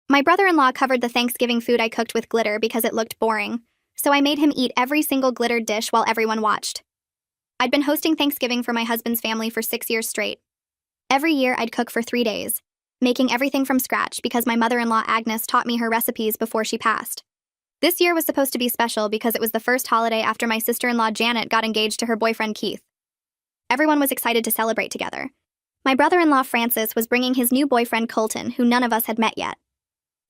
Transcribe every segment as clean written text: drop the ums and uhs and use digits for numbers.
My brother-in-law covered the Thanksgiving food I cooked with glitter because it looked boring, so I made him eat every single glittered dish while everyone watched. I'd been hosting Thanksgiving for my husband's family for 6 years straight. Every year I'd cook for 3 days, making everything from scratch because my mother-in-law Agnes taught me her recipes before she passed. This year was supposed to be special because it was the first holiday after my sister-in-law Janet got engaged to her boyfriend Keith. Everyone was excited to celebrate together. My brother-in-law Francis was bringing his new boyfriend Colton, who none of us had met yet.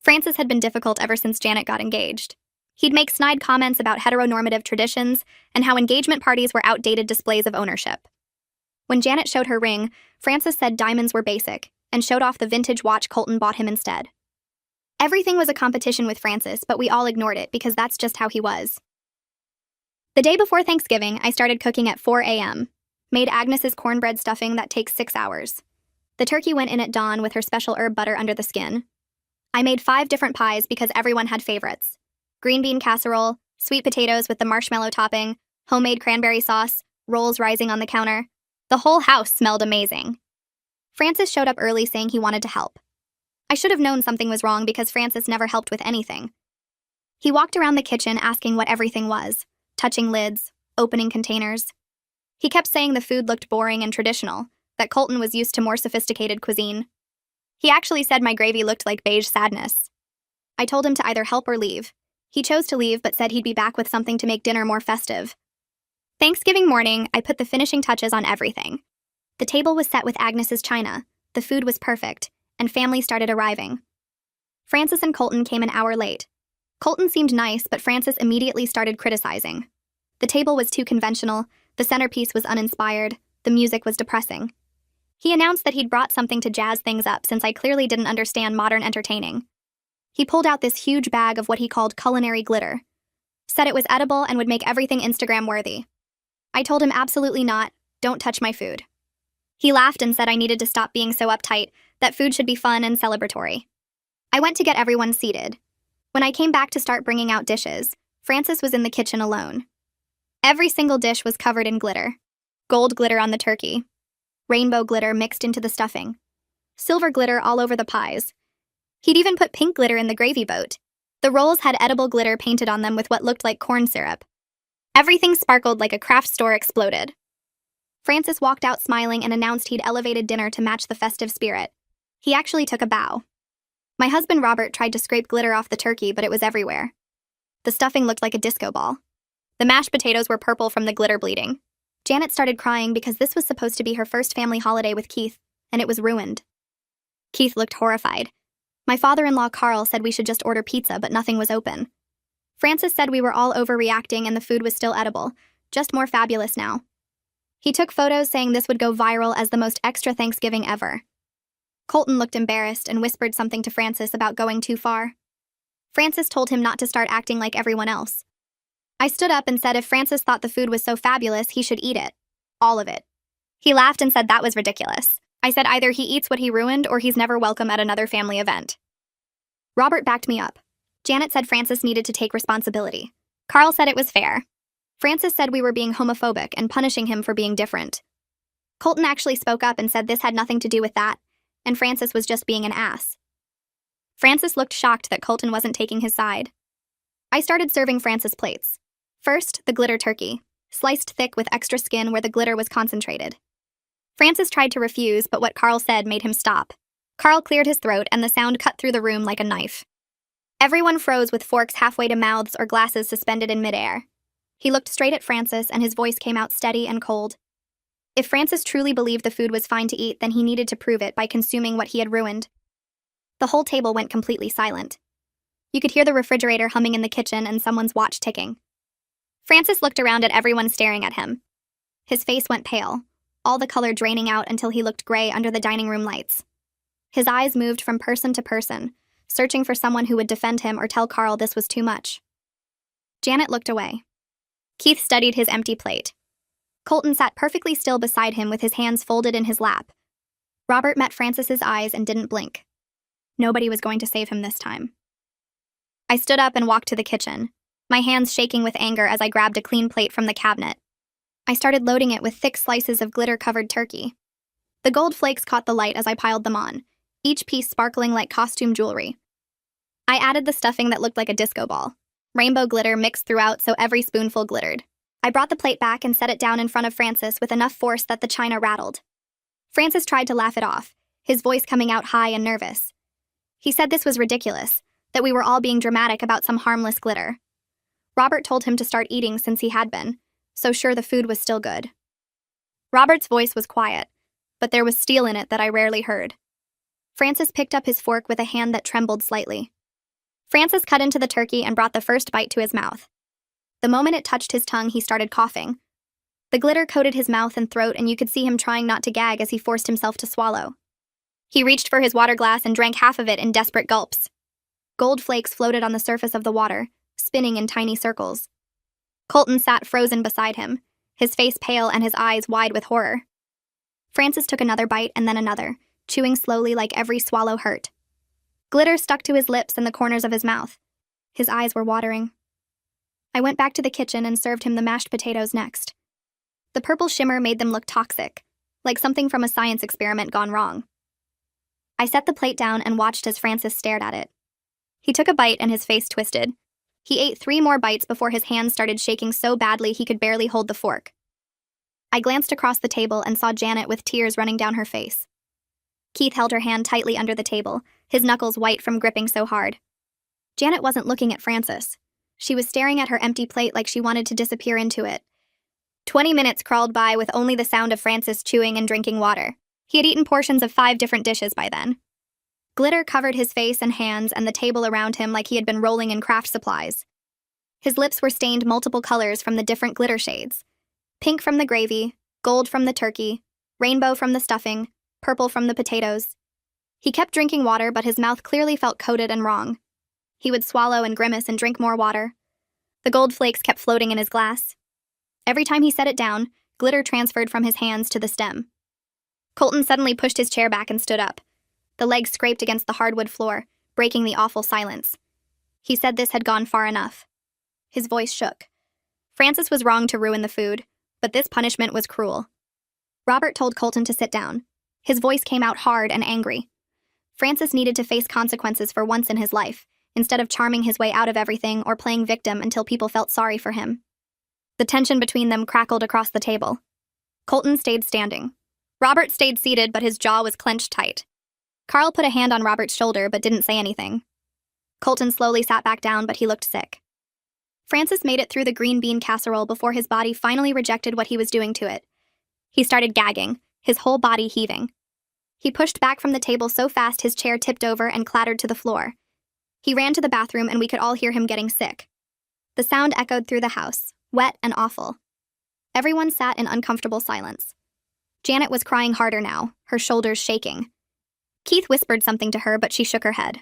Francis had been difficult ever since Janet got engaged. He'd make snide comments about heteronormative traditions and how engagement parties were outdated displays of ownership. When Janet showed her ring, Francis said diamonds were basic and showed off the vintage watch Colton bought him instead. Everything was a competition with Francis, but we all ignored it because that's just how he was. The day before Thanksgiving, I started cooking at 4 a.m., made Agnes's cornbread stuffing that takes 6 hours. The turkey went in at dawn with her special herb butter under the skin. I made 5 different pies because everyone had favorites. Green bean casserole, sweet potatoes with the marshmallow topping, homemade cranberry sauce, rolls rising on the counter. The whole house smelled amazing. Francis showed up early saying he wanted to help. I should have known something was wrong because Francis never helped with anything. He walked around the kitchen asking what everything was, touching lids, opening containers. He kept saying the food looked boring and traditional, that Colton was used to more sophisticated cuisine. He actually said my gravy looked like beige sadness. I told him to either help or leave. He chose to leave but said he'd be back with something to make dinner more festive. Thanksgiving morning, I put the finishing touches on everything. The table was set with Agnes's china, the food was perfect, and family started arriving. Francis and Colton came an hour late. Colton seemed nice, but Francis immediately started criticizing. The table was too conventional, the centerpiece was uninspired, the music was depressing. He announced that he'd brought something to jazz things up since I clearly didn't understand modern entertaining. He pulled out this huge bag of what he called culinary glitter, said it was edible and would make everything Instagram-worthy. I told him absolutely not, don't touch my food. He laughed and said I needed to stop being so uptight, that food should be fun and celebratory. I went to get everyone seated. When I came back to start bringing out dishes, Francis was in the kitchen alone. Every single dish was covered in glitter. Gold glitter on the turkey. Rainbow glitter mixed into the stuffing. Silver glitter all over the pies. He'd even put pink glitter in the gravy boat. The rolls had edible glitter painted on them with what looked like corn syrup. Everything sparkled like a craft store exploded. Francis walked out smiling and announced he'd elevated dinner to match the festive spirit. He actually took a bow. My husband Robert tried to scrape glitter off the turkey, but it was everywhere. The stuffing looked like a disco ball. The mashed potatoes were purple from the glitter bleeding. Janet started crying because this was supposed to be her first family holiday with Keith, and it was ruined. Keith looked horrified. My father-in-law Carl said we should just order pizza, but nothing was open. Francis said we were all overreacting and the food was still edible, just more fabulous now. He took photos saying this would go viral as the most extra Thanksgiving ever. Colton looked embarrassed and whispered something to Francis about going too far. Francis told him not to start acting like everyone else. I stood up and said if Francis thought the food was so fabulous, he should eat it. All of it. He laughed and said that was ridiculous. I said either he eats what he ruined or he's never welcome at another family event. Robert backed me up. Janet said Francis needed to take responsibility. Carl said it was fair. Francis said we were being homophobic and punishing him for being different. Colton actually spoke up and said this had nothing to do with that, and Francis was just being an ass. Francis looked shocked that Colton wasn't taking his side. I started serving Francis plates. First, the glitter turkey, sliced thick with extra skin where the glitter was concentrated. Francis tried to refuse, but what Carl said made him stop. Carl cleared his throat and the sound cut through the room like a knife. Everyone froze with forks halfway to mouths or glasses suspended in midair. He looked straight at Francis and his voice came out steady and cold. If Francis truly believed the food was fine to eat, then he needed to prove it by consuming what he had ruined. The whole table went completely silent. You could hear the refrigerator humming in the kitchen and someone's watch ticking. Francis looked around at everyone staring at him. His face went pale, all the color draining out until he looked gray under the dining room lights. His eyes moved from person to person, searching for someone who would defend him or tell Carl this was too much. Janet looked away. Keith studied his empty plate. Colton sat perfectly still beside him with his hands folded in his lap. Robert met Francis's eyes and didn't blink. Nobody was going to save him this time. I stood up and walked to the kitchen, my hands shaking with anger as I grabbed a clean plate from the cabinet. I started loading it with thick slices of glitter-covered turkey. The gold flakes caught the light as I piled them on, each piece sparkling like costume jewelry. I added the stuffing that looked like a disco ball. Rainbow glitter mixed throughout so every spoonful glittered. I brought the plate back and set it down in front of Francis with enough force that the china rattled. Francis tried to laugh it off, his voice coming out high and nervous. He said this was ridiculous, that we were all being dramatic about some harmless glitter. Robert told him to start eating since he had been, so sure the food was still good. Robert's voice was quiet, but there was steel in it that I rarely heard. Francis picked up his fork with a hand that trembled slightly. Francis cut into the turkey and brought the first bite to his mouth. The moment it touched his tongue, he started coughing. The glitter coated his mouth and throat, and you could see him trying not to gag as he forced himself to swallow. He reached for his water glass and drank half of it in desperate gulps. Gold flakes floated on the surface of the water, spinning in tiny circles. Colton sat frozen beside him, his face pale and his eyes wide with horror. Francis took another bite and then another, chewing slowly like every swallow hurt. Glitter stuck to his lips and the corners of his mouth. His eyes were watering. I went back to the kitchen and served him the mashed potatoes next. The purple shimmer made them look toxic, like something from a science experiment gone wrong. I set the plate down and watched as Francis stared at it. He took a bite and his face twisted. He ate 3 more bites before his hands started shaking so badly he could barely hold the fork. I glanced across the table and saw Janet with tears running down her face. Keith held her hand tightly under the table, his knuckles white from gripping so hard. Janet wasn't looking at Francis. She was staring at her empty plate like she wanted to disappear into it. 20 minutes crawled by with only the sound of Francis chewing and drinking water. He had eaten portions of 5 different dishes by then. Glitter covered his face and hands and the table around him like he had been rolling in craft supplies. His lips were stained multiple colors from the different glitter shades. Pink from the gravy, gold from the turkey, rainbow from the stuffing, purple from the potatoes. He kept drinking water, but his mouth clearly felt coated and wrong. He would swallow and grimace and drink more water. The gold flakes kept floating in his glass. Every time he set it down, glitter transferred from his hands to the stem. Colton suddenly pushed his chair back and stood up. The legs scraped against the hardwood floor, breaking the awful silence. He said this had gone far enough. His voice shook. Francis was wrong to ruin the food, but this punishment was cruel. Robert told Colton to sit down. His voice came out hard and angry. Francis needed to face consequences for once in his life, instead of charming his way out of everything or playing victim until people felt sorry for him. The tension between them crackled across the table. Colton stayed standing. Robert stayed seated, but his jaw was clenched tight. Carl put a hand on Robert's shoulder but didn't say anything. Colton slowly sat back down, but he looked sick. Francis made it through the green bean casserole before his body finally rejected what he was doing to it. He started gagging, his whole body heaving. He pushed back from the table so fast his chair tipped over and clattered to the floor. He ran to the bathroom and we could all hear him getting sick. The sound echoed through the house, wet and awful. Everyone sat in uncomfortable silence. Janet was crying harder now, her shoulders shaking. Keith whispered something to her, but she shook her head.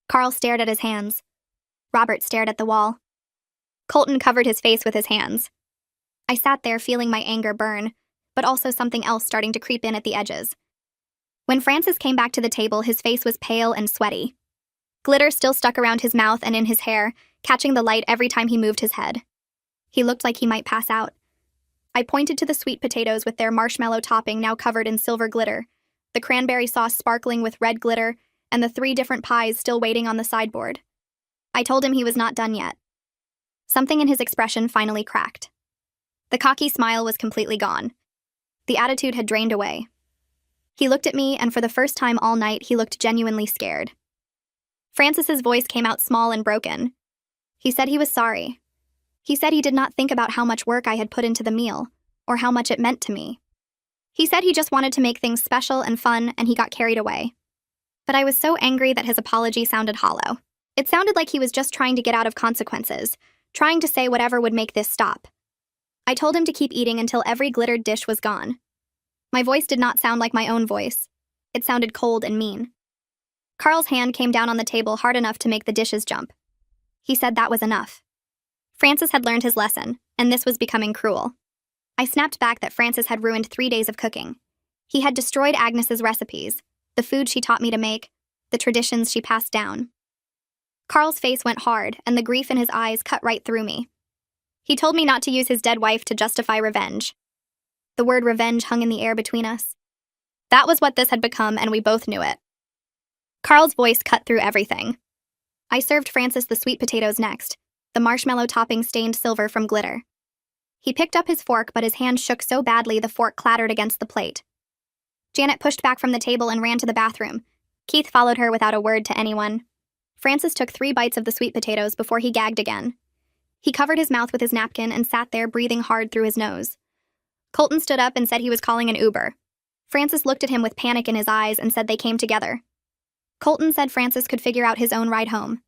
Carl stared at his hands. Robert stared at the wall. Colton covered his face with his hands. I sat there feeling my anger burn, but also something else starting to creep in at the edges. When Francis came back to the table, his face was pale and sweaty. Glitter still stuck around his mouth and in his hair, catching the light every time he moved his head. He looked like he might pass out. I pointed to the sweet potatoes with their marshmallow topping now covered in silver glitter, the cranberry sauce sparkling with red glitter, and the 3 different pies still waiting on the sideboard. I told him he was not done yet. Something in his expression finally cracked. The cocky smile was completely gone. The attitude had drained away. He looked at me, and for the first time all night, he looked genuinely scared. Francis's voice came out small and broken. He said he was sorry. He said he did not think about how much work I had put into the meal, or how much it meant to me. He said he just wanted to make things special and fun, and he got carried away. But I was so angry that his apology sounded hollow. It sounded like he was just trying to get out of consequences, trying to say whatever would make this stop. I told him to keep eating until every glittered dish was gone. My voice did not sound like my own voice. It sounded cold and mean. Carl's hand came down on the table hard enough to make the dishes jump. He said that was enough. Francis had learned his lesson, and this was becoming cruel. I snapped back that Francis had ruined 3 days of cooking. He had destroyed Agnes's recipes, the food she taught me to make, the traditions she passed down. Carl's face went hard, and the grief in his eyes cut right through me. He told me not to use his dead wife to justify revenge. The word revenge hung in the air between us. That was what this had become, and we both knew it. Carl's voice cut through everything. I served Francis the sweet potatoes next, the marshmallow topping stained silver from glitter. He picked up his fork, but his hand shook so badly the fork clattered against the plate. Janet pushed back from the table and ran to the bathroom. Keith followed her without a word to anyone. Francis took 3 bites of the sweet potatoes before he gagged again. He covered his mouth with his napkin and sat there breathing hard through his nose. Colton stood up and said he was calling an Uber. Francis looked at him with panic in his eyes and said they came together. Colton said Francis could figure out his own ride home.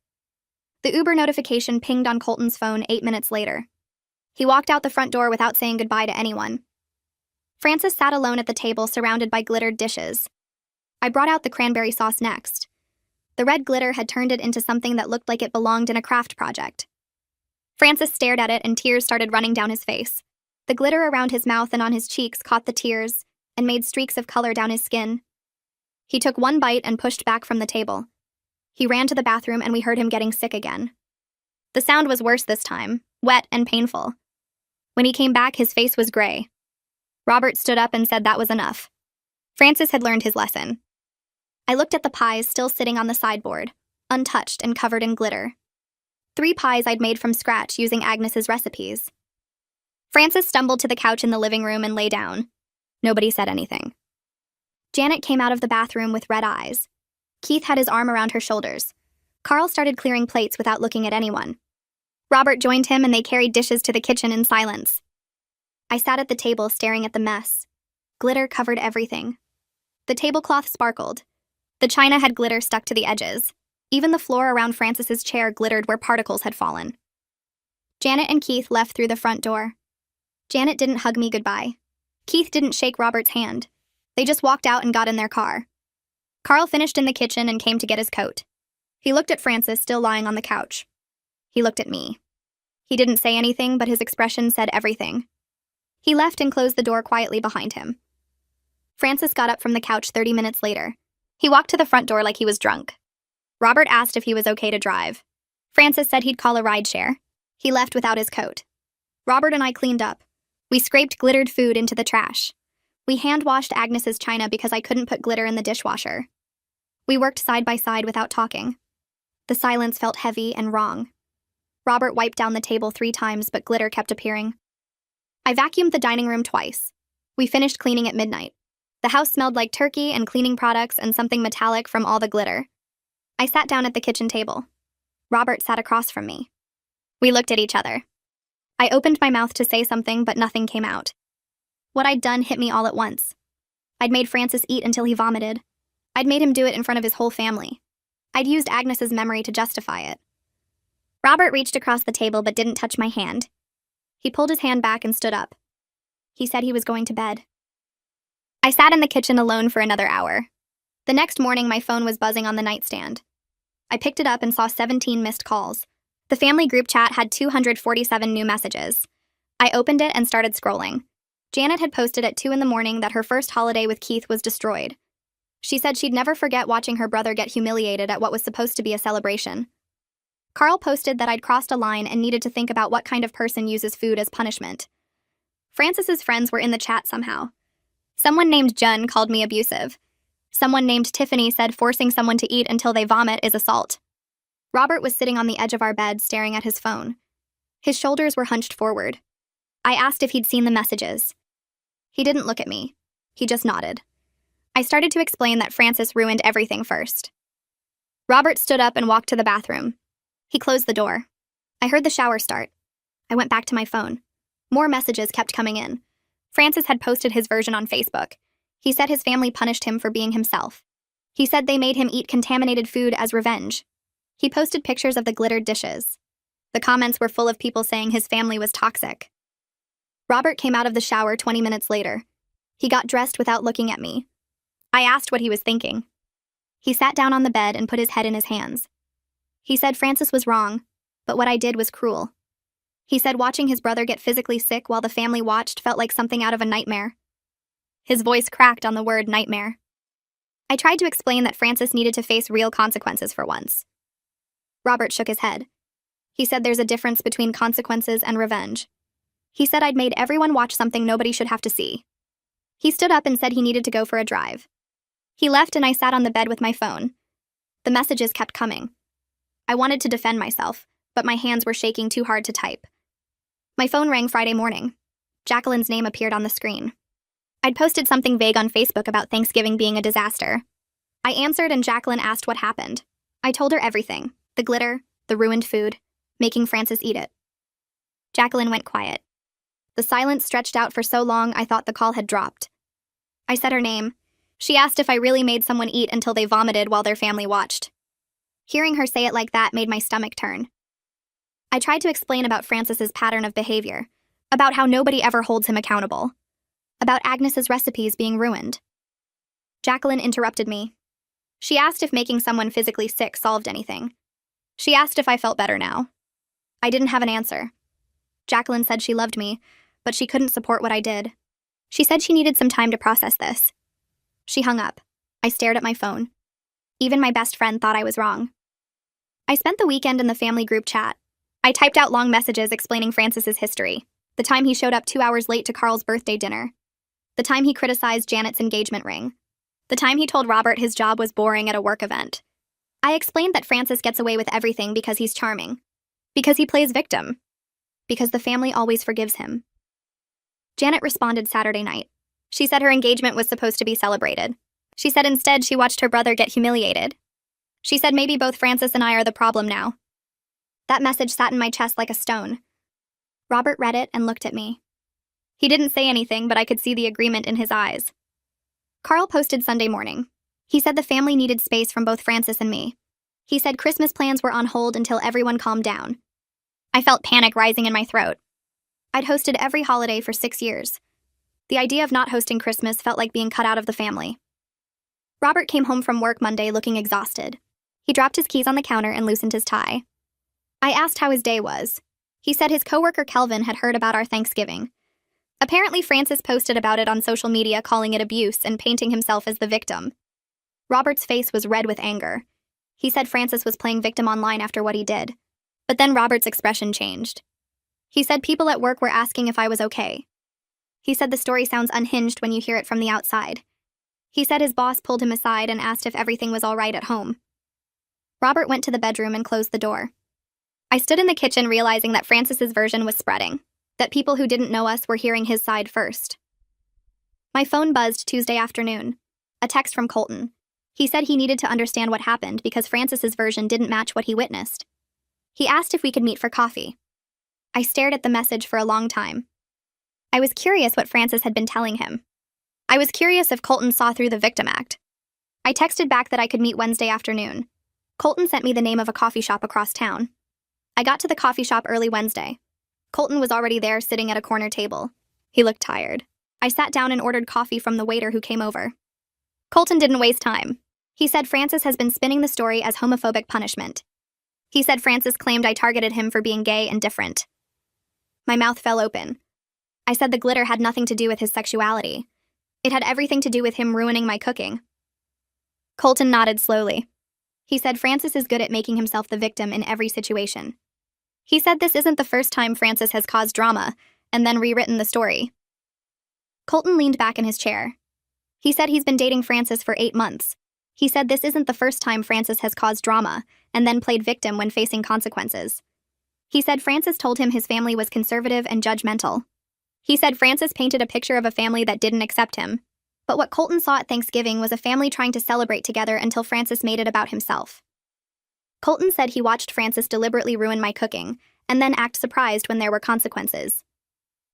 The Uber notification pinged on Colton's phone 8 minutes later. He walked out the front door without saying goodbye to anyone. Francis sat alone at the table surrounded by glittered dishes. I brought out the cranberry sauce next. The red glitter had turned it into something that looked like it belonged in a craft project. Francis stared at it and tears started running down his face. The glitter around his mouth and on his cheeks caught the tears and made streaks of color down his skin. He took 1 bite and pushed back from the table. He ran to the bathroom and we heard him getting sick again. The sound was worse this time, wet and painful. When he came back, his face was gray. Robert stood up and said that was enough. Francis had learned his lesson. I looked at the pies still sitting on the sideboard, untouched and covered in glitter. 3 pies I'd made from scratch using Agnes's recipes. Francis stumbled to the couch in the living room and lay down. Nobody said anything. Janet came out of the bathroom with red eyes. Keith had his arm around her shoulders. Carl started clearing plates without looking at anyone. Robert joined him and they carried dishes to the kitchen in silence. I sat at the table staring at the mess. Glitter covered everything. The tablecloth sparkled. The china had glitter stuck to the edges. Even the floor around Francis's chair glittered where particles had fallen. Janet and Keith left through the front door. Janet didn't hug me goodbye. Keith didn't shake Robert's hand. They just walked out and got in their car. Carl finished in the kitchen and came to get his coat. He looked at Francis still lying on the couch. He looked at me. He didn't say anything, but his expression said everything. He left and closed the door quietly behind him. Francis got up from the couch 30 minutes later. He walked to the front door like he was drunk. Robert asked if he was okay to drive. Francis said he'd call a rideshare. He left without his coat. Robert and I cleaned up. We scraped glittered food into the trash. We hand-washed Agnes's china because I couldn't put glitter in the dishwasher. We worked side by side without talking. The silence felt heavy and wrong. Robert wiped down the table 3 times, but glitter kept appearing. I vacuumed the dining room twice. We finished cleaning at midnight. The house smelled like turkey and cleaning products and something metallic from all the glitter. I sat down at the kitchen table. Robert sat across from me. We looked at each other. I opened my mouth to say something, but nothing came out. What I'd done hit me all at once. I'd made Francis eat until he vomited. I'd made him do it in front of his whole family. I'd used Agnes's memory to justify it. Robert reached across the table but didn't touch my hand. He pulled his hand back and stood up. He said he was going to bed. I sat in the kitchen alone for another hour. The next morning, my phone was buzzing on the nightstand. I picked it up and saw 17 missed calls. The family group chat had 247 new messages. I opened it and started scrolling. Janet had posted at 2 a.m. that her first holiday with Keith was destroyed. She said she'd never forget watching her brother get humiliated at what was supposed to be a celebration. Carl posted that I'd crossed a line and needed to think about what kind of person uses food as punishment. Francis's friends were in the chat somehow. Someone named Jun called me abusive. Someone named Tiffany said forcing someone to eat until they vomit is assault. Robert was sitting on the edge of our bed staring at his phone. His shoulders were hunched forward. I asked if he'd seen the messages. He didn't look at me. He just nodded. I started to explain that Francis ruined everything first. Robert stood up and walked to the bathroom. He closed the door. I heard the shower start. I went back to my phone. More messages kept coming in. Francis had posted his version on Facebook. He said his family punished him for being himself. He said they made him eat contaminated food as revenge. He posted pictures of the glittered dishes. The comments were full of people saying his family was toxic. Robert came out of the shower 20 minutes later. He got dressed without looking at me. I asked what he was thinking. He sat down on the bed and put his head in his hands. He said Francis was wrong, but what I did was cruel. He said watching his brother get physically sick while the family watched felt like something out of a nightmare. His voice cracked on the word nightmare. I tried to explain that Francis needed to face real consequences for once. Robert shook his head. He said there's a difference between consequences and revenge. He said I'd made everyone watch something nobody should have to see. He stood up and said he needed to go for a drive. He left and I sat on the bed with my phone. The messages kept coming. I wanted to defend myself, but my hands were shaking too hard to type. My phone rang Friday morning. Jacqueline's name appeared on the screen. I'd posted something vague on Facebook about Thanksgiving being a disaster. I answered and Jacqueline asked what happened. I told her everything, the glitter, the ruined food, making Francis eat it. Jacqueline went quiet. The silence stretched out for so long I thought the call had dropped. I said her name. She asked if I really made someone eat until they vomited while their family watched. Hearing her say it like that made my stomach turn. I tried to explain about Francis's pattern of behavior, about how nobody ever holds him accountable, about Agnes's recipes being ruined. Jacqueline interrupted me. She asked if making someone physically sick solved anything. She asked if I felt better now. I didn't have an answer. Jacqueline said she loved me, but she couldn't support what I did. She said she needed some time to process this. She hung up. I stared at my phone. Even my best friend thought I was wrong. I spent the weekend in the family group chat. I typed out long messages explaining Francis's history. The time he showed up 2 hours late to Carl's birthday dinner. The time he criticized Janet's engagement ring. The time he told Robert his job was boring at a work event. I explained that Francis gets away with everything because he's charming. Because he plays victim. Because the family always forgives him. Janet responded Saturday night. She said her engagement was supposed to be celebrated. She said instead she watched her brother get humiliated. She said maybe both Francis and I are the problem now. That message sat in my chest like a stone. Robert read it and looked at me. He didn't say anything, but I could see the agreement in his eyes. Carl posted Sunday morning. He said the family needed space from both Francis and me. He said Christmas plans were on hold until everyone calmed down. I felt panic rising in my throat. I'd hosted every holiday for 6 years. The idea of not hosting Christmas felt like being cut out of the family. Robert came home from work Monday looking exhausted. He dropped his keys on the counter and loosened his tie. I asked how his day was. He said his coworker Kelvin had heard about our Thanksgiving. Apparently Francis posted about it on social media, calling it abuse and painting himself as the victim. Robert's face was red with anger. He said Francis was playing victim online after what he did. But then Robert's expression changed. He said people at work were asking if I was okay. He said the story sounds unhinged when you hear it from the outside. He said his boss pulled him aside and asked if everything was all right at home. Robert went to the bedroom and closed the door. I stood in the kitchen realizing that Francis's version was spreading, that people who didn't know us were hearing his side first. My phone buzzed Tuesday afternoon. A text from Colton. He said he needed to understand what happened because Francis's version didn't match what he witnessed. He asked if we could meet for coffee. I stared at the message for a long time. I was curious what Francis had been telling him. I was curious if Colton saw through the victim act. I texted back that I could meet Wednesday afternoon. Colton sent me the name of a coffee shop across town. I got to the coffee shop early Wednesday. Colton was already there, sitting at a corner table. He looked tired. I sat down and ordered coffee from the waiter who came over. Colton didn't waste time. He said Francis has been spinning the story as homophobic punishment. He said Francis claimed I targeted him for being gay and different. My mouth fell open. I said the glitter had nothing to do with his sexuality. It had everything to do with him ruining my cooking. Colton nodded slowly. He said Francis is good at making himself the victim in every situation. He said this isn't the first time Francis has caused drama and then rewritten the story. Colton leaned back in his chair. He said he's been dating Francis for 8 months. He said this isn't the first time Francis has caused drama and then played victim when facing consequences. He said Francis told him his family was conservative and judgmental. He said Francis painted a picture of a family that didn't accept him. But what Colton saw at Thanksgiving was a family trying to celebrate together until Francis made it about himself. Colton said he watched Francis deliberately ruin my cooking and then act surprised when there were consequences.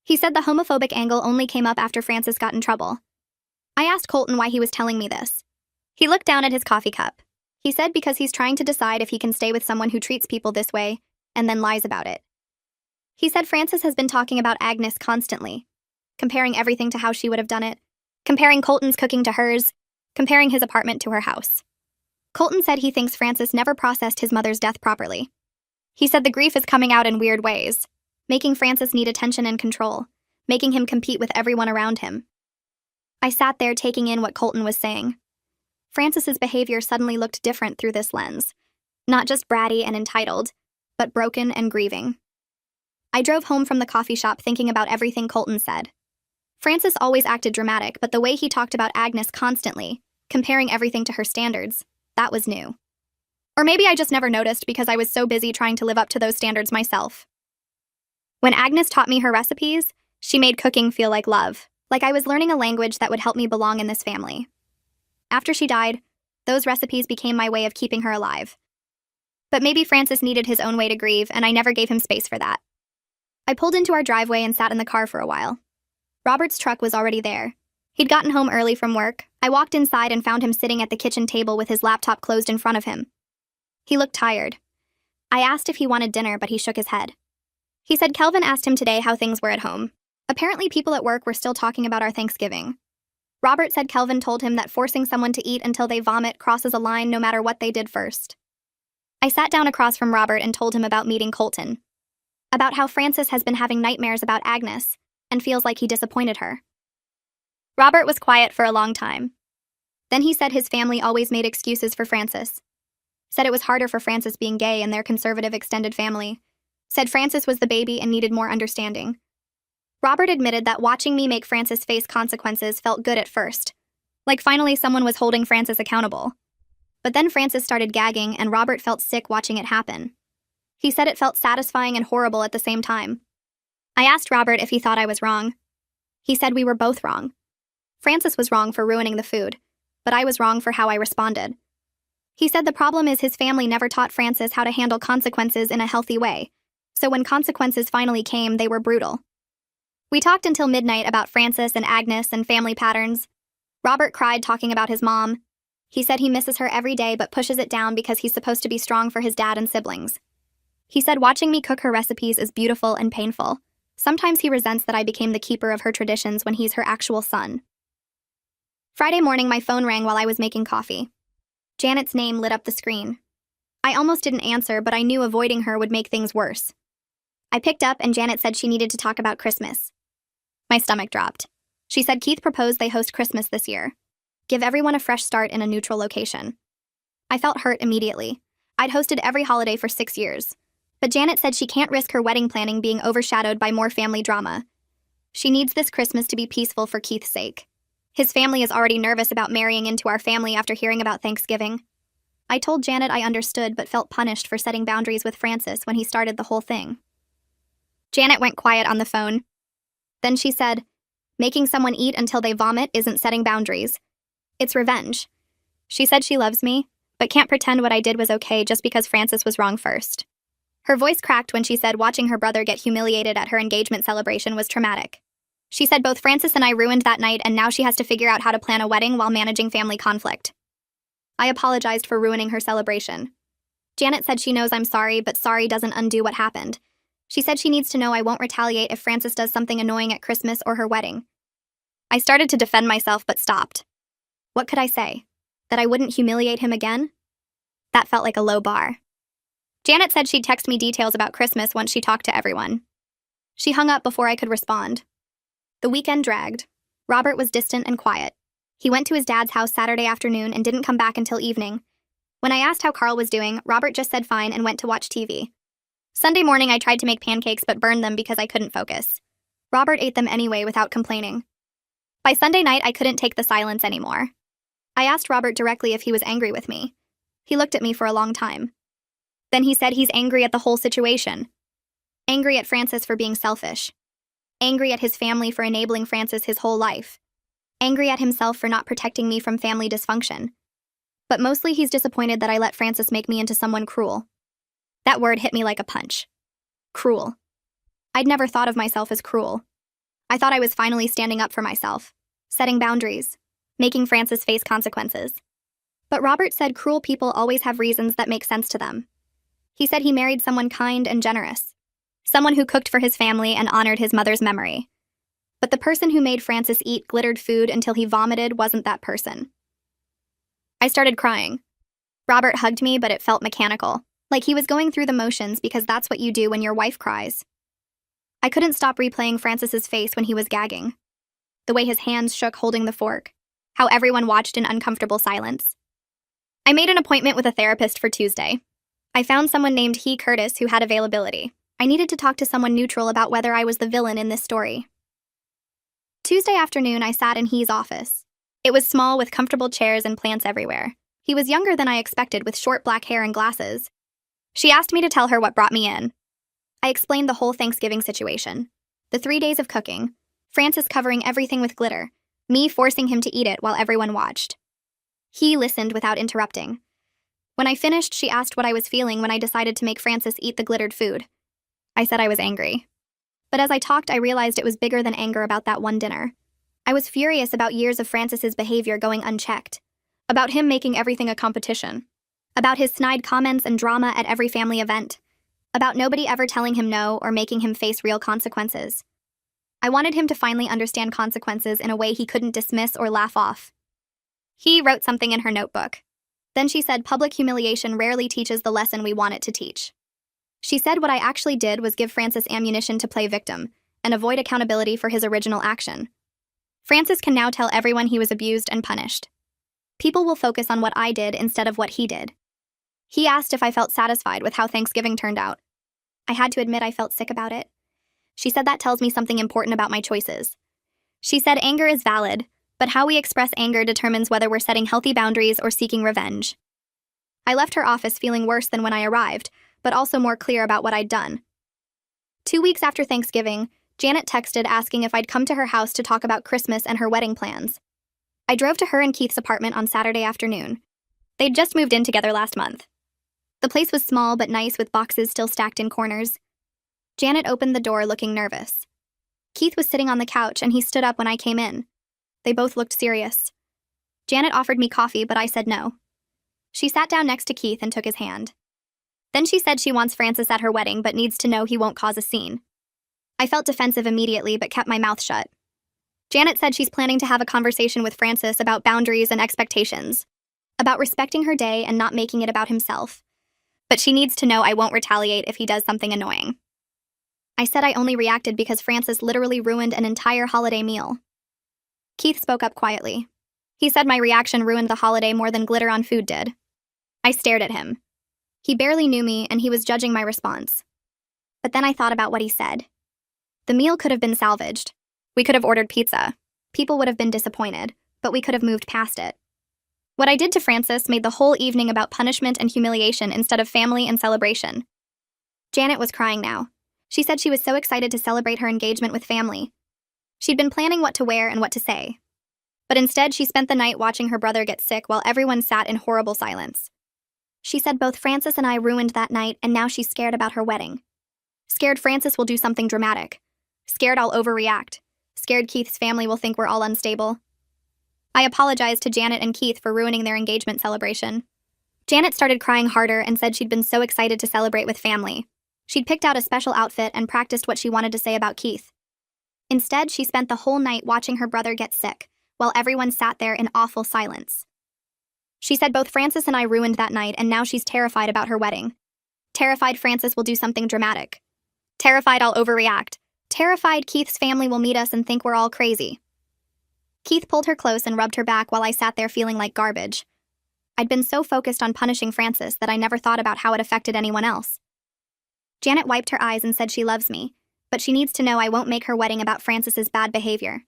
He said the homophobic angle only came up after Francis got in trouble. I asked Colton why he was telling me this. He looked down at his coffee cup. He said because he's trying to decide if he can stay with someone who treats people this way and then lies about it. He said Francis has been talking about Agnes constantly, comparing everything to how she would have done it, comparing Colton's cooking to hers, comparing his apartment to her house. Colton said he thinks Francis never processed his mother's death properly. He said the grief is coming out in weird ways, making Francis need attention and control, making him compete with everyone around him. I sat there taking in what Colton was saying. Francis's behavior suddenly looked different through this lens, not just bratty and entitled, but broken and grieving. I drove home from the coffee shop thinking about everything Colton said. Francis always acted dramatic, but the way he talked about Agnes constantly, comparing everything to her standards, that was new. Or maybe I just never noticed because I was so busy trying to live up to those standards myself. When Agnes taught me her recipes, she made cooking feel like love, like I was learning a language that would help me belong in this family. After she died, those recipes became my way of keeping her alive. But maybe Francis needed his own way to grieve, and I never gave him space for that. I pulled into our driveway and sat in the car for a while. Robert's truck was already there. He'd gotten home early from work. I walked inside and found him sitting at the kitchen table with his laptop closed in front of him. He looked tired. I asked if he wanted dinner, but he shook his head. He said Kelvin asked him today how things were at home. Apparently people at work were still talking about our Thanksgiving. Robert said Kelvin told him that forcing someone to eat until they vomit crosses a line no matter what they did first. I sat down across from Robert and told him about meeting Colton. About how Francis has been having nightmares about Agnes and feels like he disappointed her. Robert was quiet for a long time. Then he said his family always made excuses for Francis. Said it was harder for Francis being gay in their conservative extended family. Said Francis was the baby and needed more understanding. Robert admitted that watching me make Francis face consequences felt good at first. Like finally someone was holding Francis accountable. But then Francis started gagging and Robert felt sick watching it happen. He said it felt satisfying and horrible at the same time. I asked Robert if he thought I was wrong. He said we were both wrong. Francis was wrong for ruining the food, but I was wrong for how I responded. He said the problem is his family never taught Francis how to handle consequences in a healthy way, so when consequences finally came, they were brutal. We talked until midnight about Francis and Agnes and family patterns. Robert cried talking about his mom. He said he misses her every day but pushes it down because he's supposed to be strong for his dad and siblings. He said watching me cook her recipes is beautiful and painful. Sometimes he resents that I became the keeper of her traditions when he's her actual son. Friday morning, my phone rang while I was making coffee. Janet's name lit up the screen. I almost didn't answer, but I knew avoiding her would make things worse. I picked up and Janet said she needed to talk about Christmas. My stomach dropped. She said Keith proposed they host Christmas this year. Give everyone a fresh start in a neutral location. I felt hurt immediately. I'd hosted every holiday for 6 years. But Janet said she can't risk her wedding planning being overshadowed by more family drama. She needs this Christmas to be peaceful for Keith's sake. His family is already nervous about marrying into our family after hearing about Thanksgiving. I told Janet I understood but felt punished for setting boundaries with Francis when he started the whole thing. Janet went quiet on the phone. Then she said, making someone eat until they vomit isn't setting boundaries. It's revenge. She said she loves me, but can't pretend what I did was okay just because Francis was wrong first. Her voice cracked when she said watching her brother get humiliated at her engagement celebration was traumatic. She said both Francis and I ruined that night and now she has to figure out how to plan a wedding while managing family conflict. I apologized for ruining her celebration. Janet said she knows I'm sorry, but sorry doesn't undo what happened. She said she needs to know I won't retaliate if Francis does something annoying at Christmas or her wedding. I started to defend myself but stopped. What could I say? That I wouldn't humiliate him again? That felt like a low bar. Janet said she'd text me details about Christmas once she talked to everyone. She hung up before I could respond. The weekend dragged. Robert was distant and quiet. He went to his dad's house Saturday afternoon and didn't come back until evening. When I asked how Carl was doing, Robert just said fine and went to watch TV. Sunday morning I tried to make pancakes but burned them because I couldn't focus. Robert ate them anyway without complaining. By Sunday night I couldn't take the silence anymore. I asked Robert directly if he was angry with me. He looked at me for a long time. Then he said he's angry at the whole situation. Angry at Francis for being selfish. Angry at his family for enabling Francis his whole life. Angry at himself for not protecting me from family dysfunction. But mostly he's disappointed that I let Francis make me into someone cruel. That word hit me like a punch. Cruel. I'd never thought of myself as cruel. I thought I was finally standing up for myself, setting boundaries, making Francis face consequences. But Robert said cruel people always have reasons that make sense to them. He said he married someone kind and generous, someone who cooked for his family and honored his mother's memory. But the person who made Francis eat glittered food until he vomited wasn't that person. I started crying. Robert hugged me, but it felt mechanical, like he was going through the motions because that's what you do when your wife cries. I couldn't stop replaying Francis's face when he was gagging. The way his hands shook holding the fork. How everyone watched in uncomfortable silence. I made an appointment with a therapist for Tuesday. I found someone named Curtis who had availability. I needed to talk to someone neutral about whether I was the villain in this story. Tuesday afternoon, I sat in He's office. It was small with comfortable chairs and plants everywhere. He was younger than I expected, with short black hair and glasses. She asked me to tell her what brought me in. I explained the whole Thanksgiving situation. The 3 days of cooking, Francis covering everything with glitter, me forcing him to eat it while everyone watched. He listened without interrupting. When I finished, she asked what I was feeling when I decided to make Francis eat the glittered food. I said I was angry. But as I talked, I realized it was bigger than anger about that one dinner. I was furious about years of Francis's behavior going unchecked, about him making everything a competition, about his snide comments and drama at every family event, about nobody ever telling him no or making him face real consequences. I wanted him to finally understand consequences in a way he couldn't dismiss or laugh off. He wrote something in her notebook. Then she said public humiliation rarely teaches the lesson we want it to teach. She said what I actually did was give Francis ammunition to play victim and avoid accountability for his original action. Francis can now tell everyone he was abused and punished. People will focus on what I did instead of what he did. He asked if I felt satisfied with how Thanksgiving turned out. I had to admit I felt sick about it. She said that tells me something important about my choices. She said anger is valid, but how we express anger determines whether we're setting healthy boundaries or seeking revenge. I left her office feeling worse than when I arrived, but also more clear about what I'd done. 2 weeks after Thanksgiving, Janet texted asking if I'd come to her house to talk about Christmas and her wedding plans. I drove to her and Keith's apartment on Saturday afternoon. They'd just moved in together last month. The place was small but nice, with boxes still stacked in corners. Janet opened the door looking nervous. Keith was sitting on the couch and he stood up when I came in. They both looked serious. Janet offered me coffee, but I said no. She sat down next to Keith and took his hand. Then she said she wants Francis at her wedding but needs to know he won't cause a scene. I felt defensive immediately but kept my mouth shut. Janet said she's planning to have a conversation with Francis about boundaries and expectations, about respecting her day and not making it about himself. But she needs to know I won't retaliate if he does something annoying. I said I only reacted because Francis literally ruined an entire holiday meal. Keith spoke up quietly. He said my reaction ruined the holiday more than glitter on food did. I stared at him. He barely knew me and he was judging my response. But then I thought about what he said. The meal could have been salvaged. We could have ordered pizza. People would have been disappointed, but we could have moved past it. What I did to Francis made the whole evening about punishment and humiliation instead of family and celebration. Janet was crying now. She said she was so excited to celebrate her engagement with family. She'd been planning what to wear and what to say. But instead, she spent the night watching her brother get sick while everyone sat in horrible silence. She said both Francis and I ruined that night, and now she's scared about her wedding. Scared Francis will do something dramatic. Scared I'll overreact. Scared Keith's family will think we're all unstable. I apologized to Janet and Keith for ruining their engagement celebration. Janet started crying harder and said she'd been so excited to celebrate with family. She'd picked out a special outfit and practiced what she wanted to say about Keith. Instead, she spent the whole night watching her brother get sick, while everyone sat there in awful silence. She said both Francis and I ruined that night, and now she's terrified about her wedding. Terrified Francis will do something dramatic. Terrified I'll overreact. Terrified Keith's family will meet us and think we're all crazy. Keith pulled her close and rubbed her back while I sat there feeling like garbage. I'd been so focused on punishing Francis that I never thought about how it affected anyone else. Janet wiped her eyes and said she loves me, but she needs to know I won't make her wedding about Francis's bad behavior.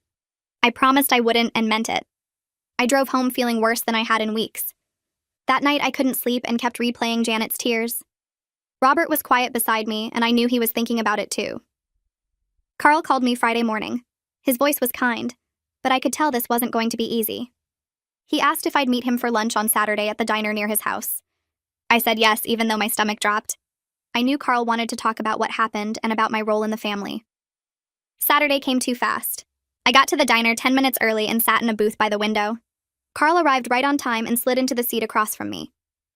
I promised I wouldn't and meant it. I drove home feeling worse than I had in weeks. That night I couldn't sleep and kept replaying Janet's tears. Robert was quiet beside me, and I knew he was thinking about it too. Carl called me Friday morning. His voice was kind, but I could tell this wasn't going to be easy. He asked if I'd meet him for lunch on Saturday at the diner near his house. I said yes, even though my stomach dropped. I knew Carl wanted to talk about what happened and about my role in the family. Saturday came too fast. I got to the diner 10 minutes early and sat in a booth by the window. Carl arrived right on time and slid into the seat across from me.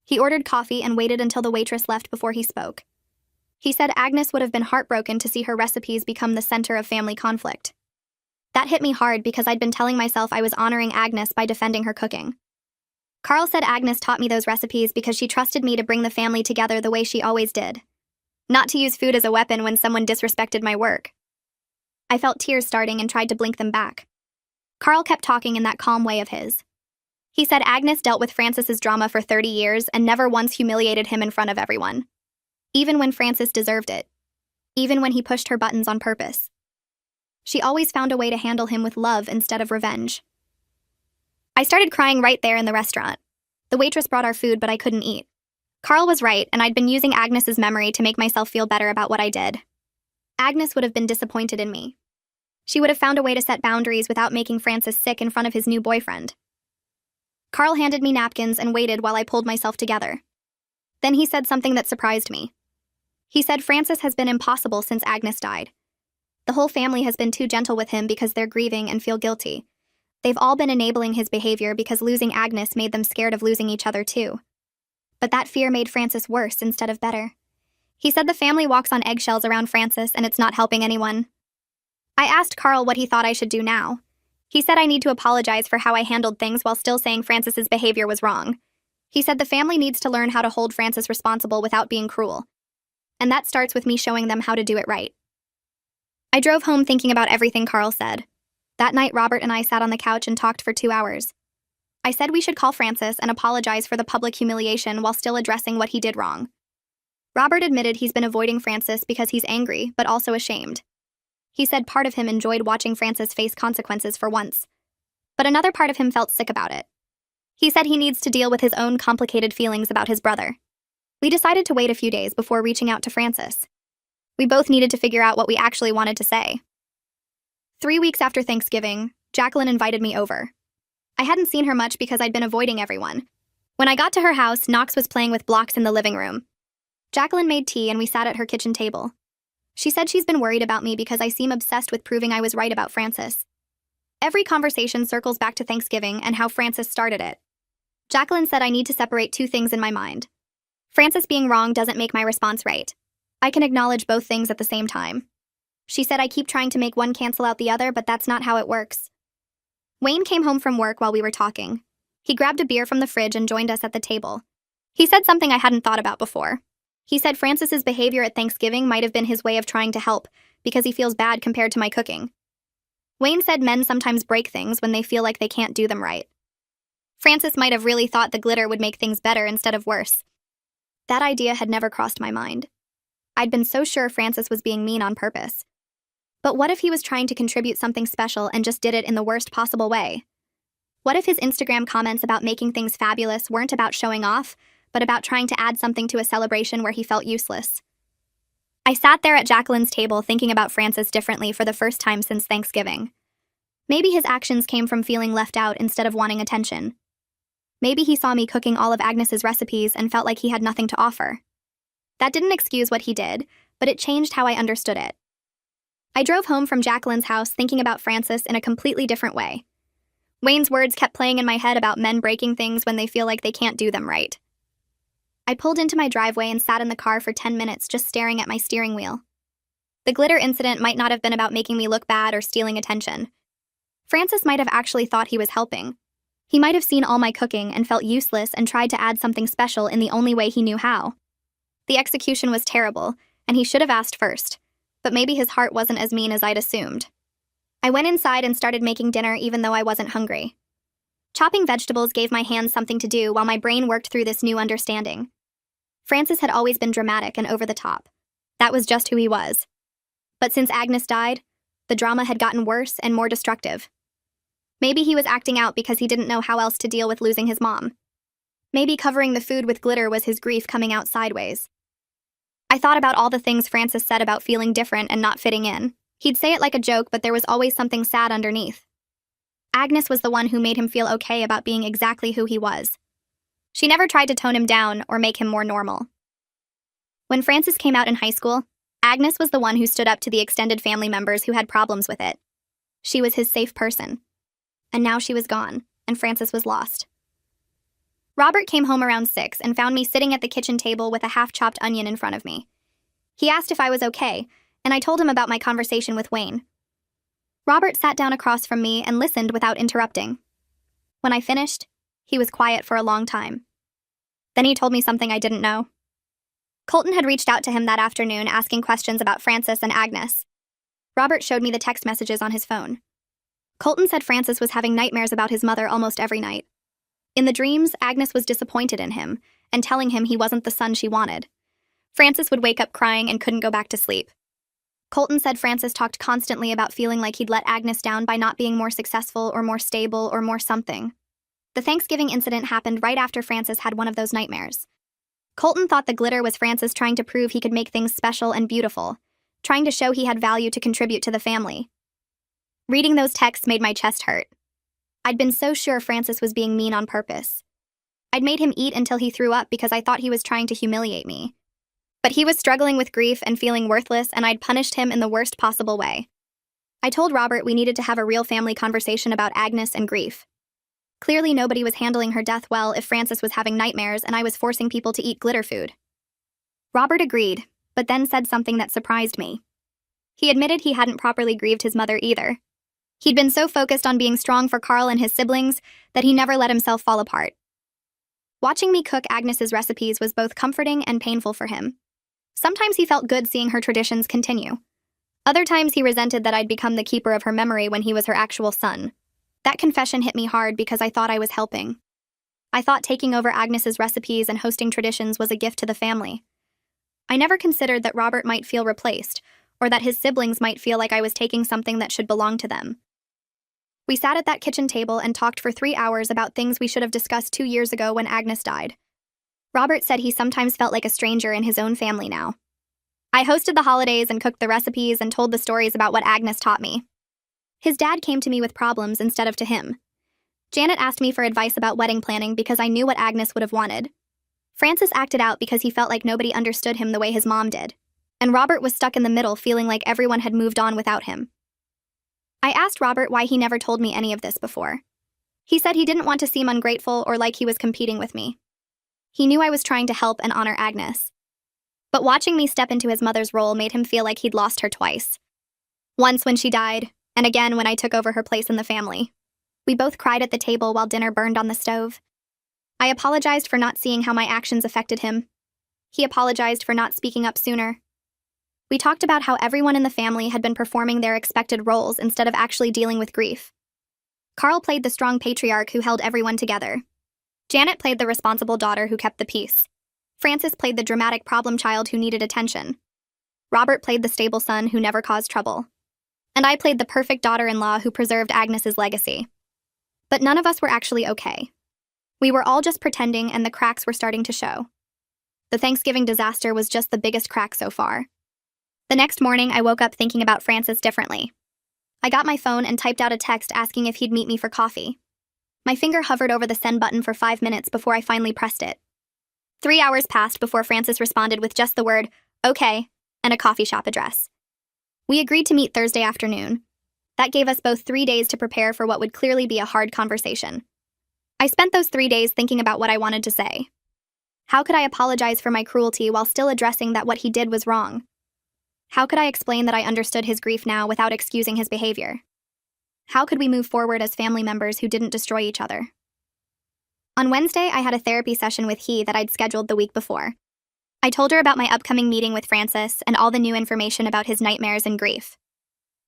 He ordered coffee and waited until the waitress left before he spoke. He said Agnes would have been heartbroken to see her recipes become the center of family conflict. That hit me hard because I'd been telling myself I was honoring Agnes by defending her cooking. Carl said Agnes taught me those recipes because she trusted me to bring the family together the way she always did. Not to use food as a weapon when someone disrespected my work. I felt tears starting and tried to blink them back. Carl kept talking in that calm way of his. He said Agnes dealt with Francis's drama for 30 years and never once humiliated him in front of everyone. Even when Francis deserved it. Even when he pushed her buttons on purpose. She always found a way to handle him with love instead of revenge. I started crying right there in the restaurant. The waitress brought our food, but I couldn't eat. Carl was right, and I'd been using Agnes's memory to make myself feel better about what I did. Agnes would have been disappointed in me. She would have found a way to set boundaries without making Francis sick in front of his new boyfriend. Carl handed me napkins and waited while I pulled myself together. Then he said something that surprised me. He said Francis has been impossible since Agnes died. The whole family has been too gentle with him because they're grieving and feel guilty. They've all been enabling his behavior because losing Agnes made them scared of losing each other too. But that fear made Francis worse instead of better. He said the family walks on eggshells around Francis and it's not helping anyone. I asked Carl what he thought I should do now. He said I need to apologize for how I handled things while still saying Francis's behavior was wrong. He said the family needs to learn how to hold Francis responsible without being cruel. And that starts with me showing them how to do it right. I drove home thinking about everything Carl said. That night, Robert and I sat on the couch and talked for 2 hours. I said we should call Francis and apologize for the public humiliation while still addressing what he did wrong. Robert admitted he's been avoiding Francis because he's angry, but also ashamed. He said part of him enjoyed watching Francis face consequences for once. But another part of him felt sick about it. He said he needs to deal with his own complicated feelings about his brother. We decided to wait a few days before reaching out to Francis. We both needed to figure out what we actually wanted to say. 3 weeks after Thanksgiving, Jacqueline invited me over. I hadn't seen her much because I'd been avoiding everyone. When I got to her house, Knox was playing with blocks in the living room. Jacqueline made tea and we sat at her kitchen table. She said she's been worried about me because I seem obsessed with proving I was right about Francis. Every conversation circles back to Thanksgiving and how Francis started it. Jacqueline said I need to separate 2 things in my mind. Francis being wrong doesn't make my response right. I can acknowledge both things at the same time. She said I keep trying to make one cancel out the other, but that's not how it works. Wayne came home from work while we were talking. He grabbed a beer from the fridge and joined us at the table. He said something I hadn't thought about before. He said Francis's behavior at Thanksgiving might have been his way of trying to help, because he feels bad compared to my cooking. Wayne said men sometimes break things when they feel like they can't do them right. Francis might have really thought the glitter would make things better instead of worse. That idea had never crossed my mind. I'd been so sure Francis was being mean on purpose. But what if he was trying to contribute something special and just did it in the worst possible way? What if his Instagram comments about making things fabulous weren't about showing off, but about trying to add something to a celebration where he felt useless? I sat there at Jacqueline's table thinking about Francis differently for the first time since Thanksgiving. Maybe his actions came from feeling left out instead of wanting attention. Maybe he saw me cooking all of Agnes's recipes and felt like he had nothing to offer. That didn't excuse what he did, but it changed how I understood it. I drove home from Jacqueline's house thinking about Francis in a completely different way. Wayne's words kept playing in my head about men breaking things when they feel like they can't do them right. I pulled into my driveway and sat in the car for 10 minutes just staring at my steering wheel. The glitter incident might not have been about making me look bad or stealing attention. Francis might have actually thought he was helping. He might have seen all my cooking and felt useless and tried to add something special in the only way he knew how. The execution was terrible, and he should have asked first, but maybe his heart wasn't as mean as I'd assumed. I went inside and started making dinner even though I wasn't hungry. Chopping vegetables gave my hands something to do while my brain worked through this new understanding. Francis had always been dramatic and over the top. That was just who he was. But since Agnes died, the drama had gotten worse and more destructive. Maybe he was acting out because he didn't know how else to deal with losing his mom. Maybe covering the food with glitter was his grief coming out sideways. I thought about all the things Francis said about feeling different and not fitting in. He'd say it like a joke, but there was always something sad underneath. Agnes was the one who made him feel okay about being exactly who he was. She never tried to tone him down or make him more normal. When Francis came out in high school, Agnes was the one who stood up to the extended family members who had problems with it. She was his safe person. And now she was gone, and Francis was lost. Robert came home around 6 and found me sitting at the kitchen table with a half-chopped onion in front of me. He asked if I was okay, and I told him about my conversation with Wayne. Robert sat down across from me and listened without interrupting. When I finished, he was quiet for a long time. Then he told me something I didn't know. Colton had reached out to him that afternoon asking questions about Francis and Agnes. Robert showed me the text messages on his phone. Colton said Francis was having nightmares about his mother almost every night. In the dreams, Agnes was disappointed in him and telling him he wasn't the son she wanted. Francis would wake up crying and couldn't go back to sleep. Colton said Francis talked constantly about feeling like he'd let Agnes down by not being more successful or more stable or more something. The Thanksgiving incident happened right after Francis had one of those nightmares. Colton thought the glitter was Francis trying to prove he could make things special and beautiful, trying to show he had value to contribute to the family. Reading those texts made my chest hurt. I'd been so sure Francis was being mean on purpose. I'd made him eat until he threw up because I thought he was trying to humiliate me. But he was struggling with grief and feeling worthless, and I'd punished him in the worst possible way. I told Robert we needed to have a real family conversation about Agnes and grief. Clearly nobody was handling her death well if Francis was having nightmares and I was forcing people to eat glitter food. Robert agreed, but then said something that surprised me. He admitted he hadn't properly grieved his mother either. He'd been so focused on being strong for Carl and his siblings that he never let himself fall apart. Watching me cook Agnes's recipes was both comforting and painful for him. Sometimes he felt good seeing her traditions continue. Other times he resented that I'd become the keeper of her memory when he was her actual son. That confession hit me hard because I thought I was helping. I thought taking over Agnes's recipes and hosting traditions was a gift to the family. I never considered that Robert might feel replaced, or that his siblings might feel like I was taking something that should belong to them. We sat at that kitchen table and talked for 3 hours about things we should have discussed 2 years ago when Agnes died. Robert said he sometimes felt like a stranger in his own family now. I hosted the holidays and cooked the recipes and told the stories about what Agnes taught me. His dad came to me with problems instead of to him. Janet asked me for advice about wedding planning because I knew what Agnes would have wanted. Francis acted out because he felt like nobody understood him the way his mom did. And Robert was stuck in the middle feeling like everyone had moved on without him. I asked Robert why he never told me any of this before. He said he didn't want to seem ungrateful or like he was competing with me. He knew I was trying to help and honor Agnes. But watching me step into his mother's role made him feel like he'd lost her twice. Once when she died, and again when I took over her place in the family. We both cried at the table while dinner burned on the stove. I apologized for not seeing how my actions affected him. He apologized for not speaking up sooner. We talked about how everyone in the family had been performing their expected roles instead of actually dealing with grief. Carl played the strong patriarch who held everyone together. Janet played the responsible daughter who kept the peace. Francis played the dramatic problem child who needed attention. Robert played the stable son who never caused trouble. And I played the perfect daughter-in-law who preserved Agnes's legacy. But none of us were actually okay. We were all just pretending, and the cracks were starting to show. The Thanksgiving disaster was just the biggest crack so far. The next morning, I woke up thinking about Francis differently. I got my phone and typed out a text asking if he'd meet me for coffee. My finger hovered over the send button for 5 minutes before I finally pressed it. 3 hours passed before Francis responded with just the word, "Okay," and a coffee shop address. We agreed to meet Thursday afternoon. That gave us both 3 days to prepare for what would clearly be a hard conversation. I spent those 3 days thinking about what I wanted to say. How could I apologize for my cruelty while still addressing that what he did was wrong? How could I explain that I understood his grief now without excusing his behavior? How could we move forward as family members who didn't destroy each other? On Wednesday, I had a therapy session with He that I'd scheduled the week before. I told her about my upcoming meeting with Francis and all the new information about his nightmares and grief.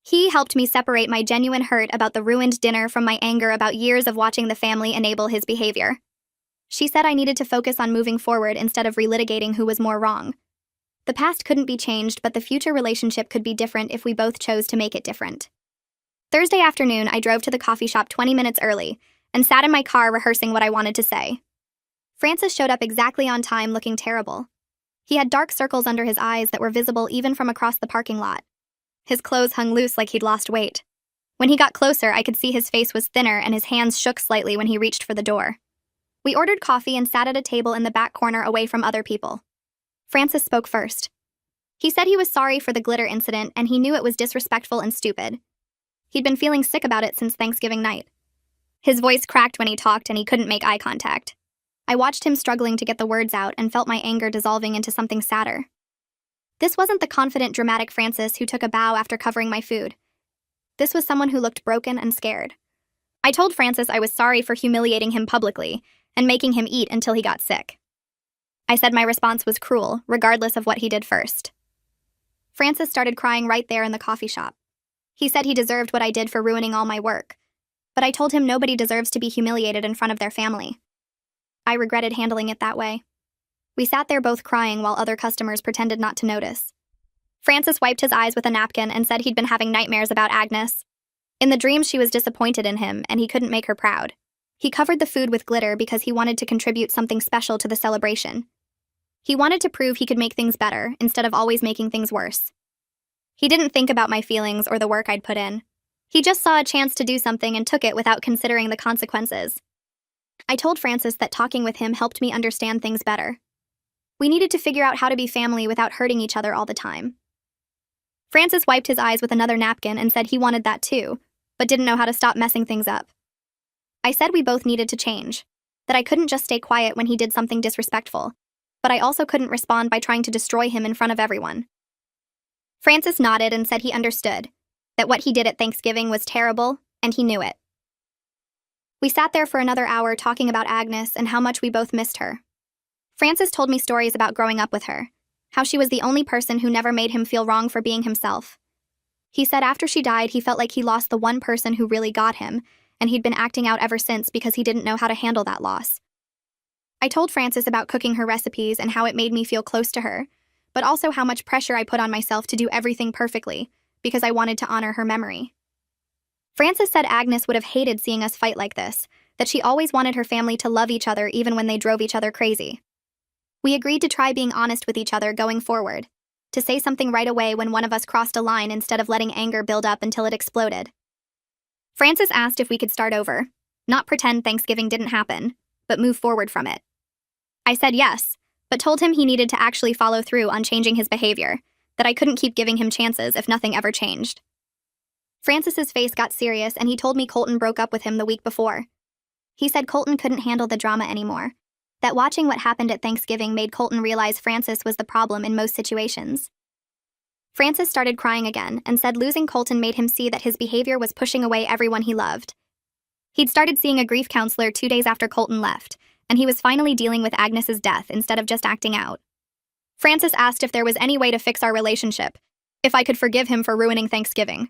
He helped me separate my genuine hurt about the ruined dinner from my anger about years of watching the family enable his behavior. She said I needed to focus on moving forward instead of relitigating who was more wrong. The past couldn't be changed, but the future relationship could be different if we both chose to make it different. Thursday afternoon, I drove to the coffee shop 20 minutes early and sat in my car rehearsing what I wanted to say. Francis showed up exactly on time, looking terrible. He had dark circles under his eyes that were visible even from across the parking lot. His clothes hung loose like he'd lost weight. When he got closer, I could see his face was thinner and his hands shook slightly when he reached for the door. We ordered coffee and sat at a table in the back corner away from other people. Francis spoke first. He said he was sorry for the glitter incident and he knew it was disrespectful and stupid. He'd been feeling sick about it since Thanksgiving night. His voice cracked when he talked and he couldn't make eye contact. I watched him struggling to get the words out and felt my anger dissolving into something sadder. This wasn't the confident, dramatic Francis who took a bow after covering my food. This was someone who looked broken and scared. I told Francis I was sorry for humiliating him publicly and making him eat until he got sick. I said my response was cruel, regardless of what he did first. Francis started crying right there in the coffee shop. He said he deserved what I did for ruining all my work, but I told him nobody deserves to be humiliated in front of their family. I regretted handling it that way. We sat there both crying while other customers pretended not to notice. Francis wiped his eyes with a napkin and said he'd been having nightmares about Agnes. In the dreams, she was disappointed in him, and he couldn't make her proud. He covered the food with glitter because he wanted to contribute something special to the celebration. He wanted to prove he could make things better instead of always making things worse. He didn't think about my feelings or the work I'd put in. He just saw a chance to do something and took it without considering the consequences. I told Francis that talking with him helped me understand things better. We needed to figure out how to be family without hurting each other all the time. Francis wiped his eyes with another napkin and said he wanted that too, but didn't know how to stop messing things up. I said we both needed to change, that I couldn't just stay quiet when he did something disrespectful, but I also couldn't respond by trying to destroy him in front of everyone. Francis nodded and said he understood, that what he did at Thanksgiving was terrible, and he knew it. We sat there for another hour talking about Agnes and how much we both missed her. Francis told me stories about growing up with her, how she was the only person who never made him feel wrong for being himself. He said after she died, he felt like he lost the one person who really got him, and he'd been acting out ever since because he didn't know how to handle that loss. I told Francis about cooking her recipes and how it made me feel close to her, but also how much pressure I put on myself to do everything perfectly because I wanted to honor her memory. Francis said Agnes would have hated seeing us fight like this, that she always wanted her family to love each other even when they drove each other crazy. We agreed to try being honest with each other going forward, to say something right away when one of us crossed a line instead of letting anger build up until it exploded. Francis asked if we could start over, not pretend Thanksgiving didn't happen, but move forward from it. I said yes, but told him he needed to actually follow through on changing his behavior, that I couldn't keep giving him chances if nothing ever changed. Francis's face got serious and he told me Colton broke up with him the week before. He said Colton couldn't handle the drama anymore, that watching what happened at Thanksgiving made Colton realize Francis was the problem in most situations. Francis started crying again and said losing Colton made him see that his behavior was pushing away everyone he loved. He'd started seeing a grief counselor 2 days after Colton left, and he was finally dealing with Agnes's death instead of just acting out. Francis asked if there was any way to fix our relationship, if I could forgive him for ruining Thanksgiving.